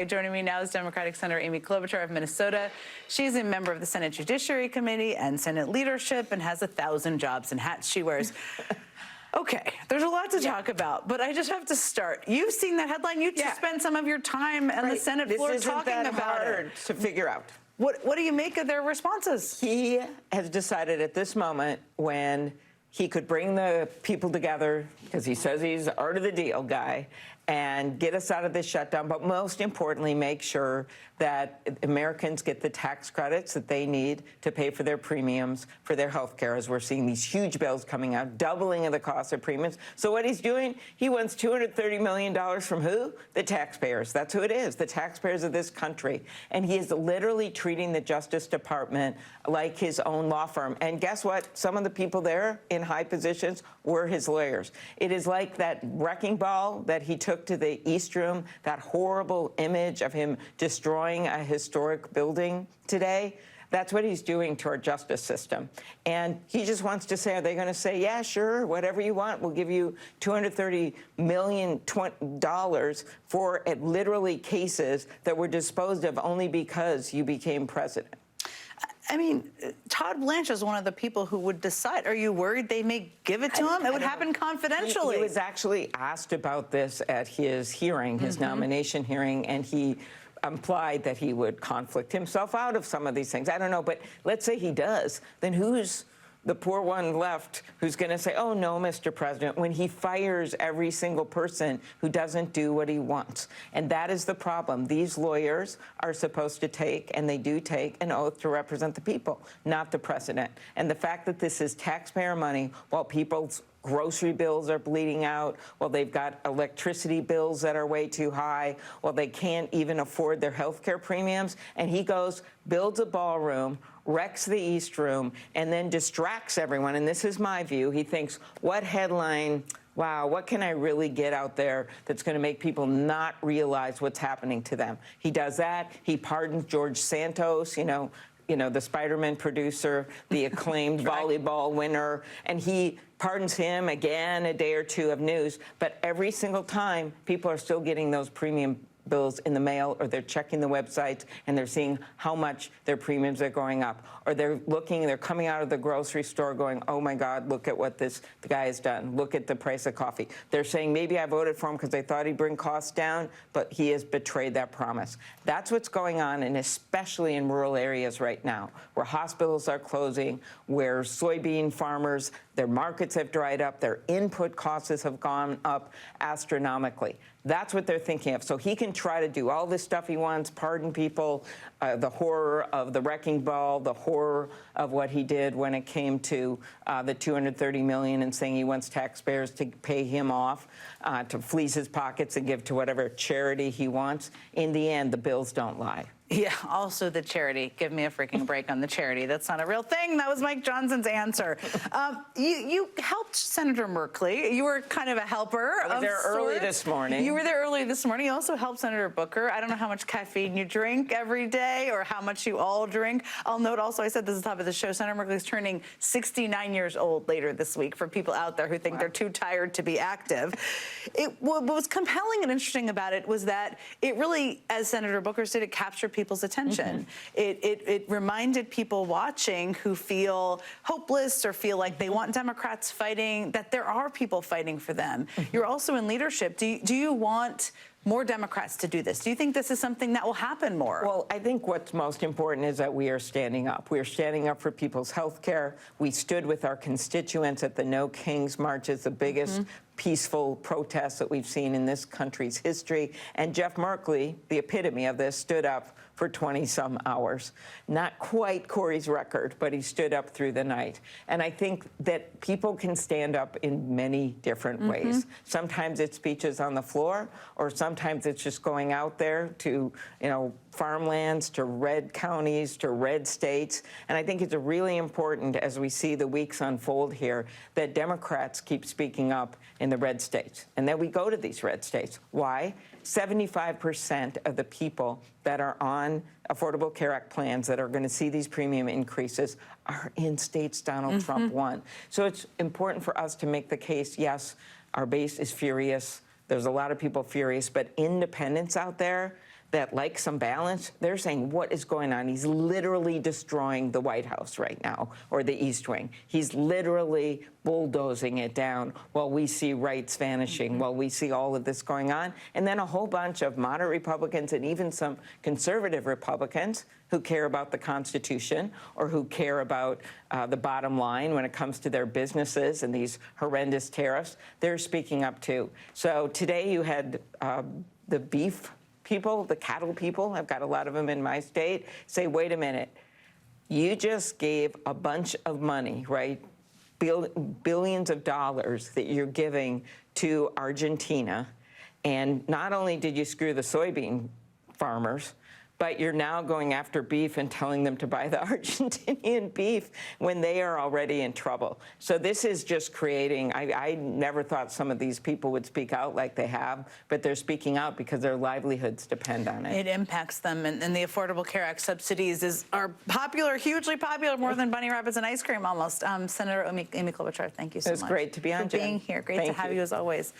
Joining me now is Democratic Senator Amy Klobuchar of Minnesota. She's a member of the Senate Judiciary Committee and Senate leadership and has 1,000 jobs and hats she wears. Okay, there's a lot to talk about, but I just have to start. You've seen that headline. You just spent some of your time on the Senate floor talking about it. This isn't that hard to figure out. What do you make of their responses? He has decided at this moment when he could bring the people together, because he says he's the art of the deal guy, and get us out of this shutdown, but most importantly, make sure that Americans get the tax credits that they need to pay for their premiums, for their health care, as we're seeing these huge bills coming out, doubling of the cost of premiums. So what he's doing, he wants $230 million from who? The taxpayers. That's who it is, the taxpayers of this country. And he is literally treating the Justice Department like his own law firm. And guess what? Some of the people there in high positions were his lawyers. It is like that wrecking ball that he took to the East Room, that horrible image of him destroying a historic building today. That's what he's doing to our justice system. And he just wants to say, are they going to say, yeah, sure, whatever you want, we'll give you $230 million for literally cases that were disposed of only because you became president? I mean, Todd Blanche is one of the people who would decide. Are you worried they may give it to him? It would happen confidentially. He was actually asked about this at his hearing, his nomination hearing, and he implied that he would conflict himself out of some of these things. I don't know, but let's say he does. Then who's the poor one left who's going to say, oh, no, Mr. President, when he fires every single person who doesn't do what he wants? And that is the problem. These lawyers are supposed to take, and they do take, an oath to represent the people, not the president. And the fact that this is taxpayer money while people's grocery bills are bleeding out, while they've got electricity bills that are way too high, while they can't even afford their health care premiums, and he goes, builds a ballroom, wrecks the East Room, and then distracts everyone. And this is my view. He thinks, what headline, wow, what can I really get out there that's going to make people not realize what's happening to them? He does that. He pardons George Santos, you know, the Spider-Man producer, the acclaimed volleyball winner, and he pardons him again, a day or two of news. But every single time, people are still getting those premium bills in the mail, or they're checking the websites and they're seeing how much their premiums are going up, or they're coming out of the grocery store going, oh my God, look at what the guy has done. Look at the price of coffee. They're saying, maybe I voted for him because I thought he'd bring costs down, but he has betrayed that promise. That's what's going on, and especially in rural areas right now, where hospitals are closing, where soybean farmers, their markets have dried up, their input costs have gone up astronomically. That's what they're thinking of. So he can try to do all this stuff he wants, pardon people, the horror of the wrecking ball, the horror of what he did when it came to the $230 million, and saying he wants taxpayers to pay him off, to fleece his pockets and give to whatever charity he wants. In the end, the bills don't lie. Yeah, also the charity. Give me a freaking break on the charity. That's not a real thing. That was Mike Johnson's answer. You helped Senator Merkley. You were kind of a helper. I was there early this morning. You were there early this morning. You also helped Senator Booker. I don't know how much caffeine you drink every day or how much you all drink. I'll note also, I said this at the top of the show, Senator Merkley's turning 69 years old later this week, for people out there who think they're too tired to be active. What was compelling and interesting about it was that it really, as Senator Booker said, it captured people's attention. It reminded people watching who feel hopeless or feel like they want Democrats fighting, that there are people fighting for them. You're also in leadership. Do you want more Democrats to do this? Do you think this is something that will happen more? Well, I think what's most important is that we are standing up. We are standing up for people's health care. We stood with our constituents at the No Kings marches, the biggest peaceful protests that we've seen in this country's history. And Jeff Merkley, the epitome of this, stood up for 20-some hours. Not quite Corey's record, but he stood up through the night. And I think that people can stand up in many different ways. Sometimes it's speeches on the floor, or sometimes it's just going out there to, farmlands, to red counties, to red states. And I think it's really important, as we see the weeks unfold here, that Democrats keep speaking up in the red states, and that we go to these red states. Why? 75% of the people that are on Affordable Care Act plans that are going to see these premium increases are in states Donald Trump won. So it's important for us to make the case, yes, our base is furious. There's a lot of people furious, but independents out there, that like some balance, they're saying, what is going on? He's literally destroying the White House right now, or the East Wing. He's literally bulldozing it down while we see rights vanishing, while we see all of this going on. And then a whole bunch of moderate Republicans and even some conservative Republicans who care about the Constitution or who care about the bottom line when it comes to their businesses and these horrendous tariffs, they're speaking up too. So today you had the beef people, the cattle people, I've got a lot of them in my state, say, wait a minute, you just gave a bunch of money, right? Billions of dollars that you're giving to Argentina. And not only did you screw the soybean farmers, but you're now going after beef and telling them to buy the Argentinian beef when they are already in trouble. So this is just creating, I never thought some of these people would speak out like they have, but they're speaking out because their livelihoods depend on it. It impacts them, and the Affordable Care Act subsidies are popular, hugely popular, more than bunny rabbits and ice cream almost. Senator Amy Klobuchar, thank you so much. It's great to be on, for being here. Great to have you as always.